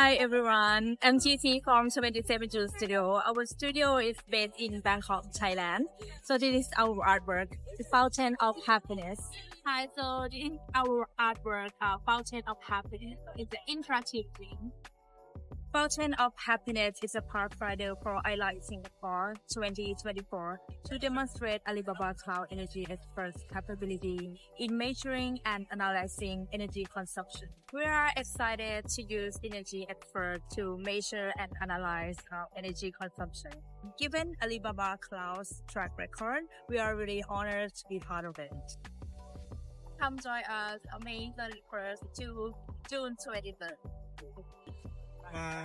Hi everyone, I'm TiTi from 77 June Studio. Our studio is based in Bangkok, Thailand. So this is our artwork, the Fountain of Happiness. Hi, so this is our artwork, Fountain of Happiness. It's an interactive thing. Fountain of Happiness is a Pathfinder for iLight Singapore 2024 to demonstrate Alibaba Cloud energy experts' capability in measuring and analyzing energy consumption. We are excited to use energy expert to measure and analyze energy consumption. Given Alibaba Cloud's track record, we are really honored to be part of it. Come join us on May 31st to June 23rd. Bye.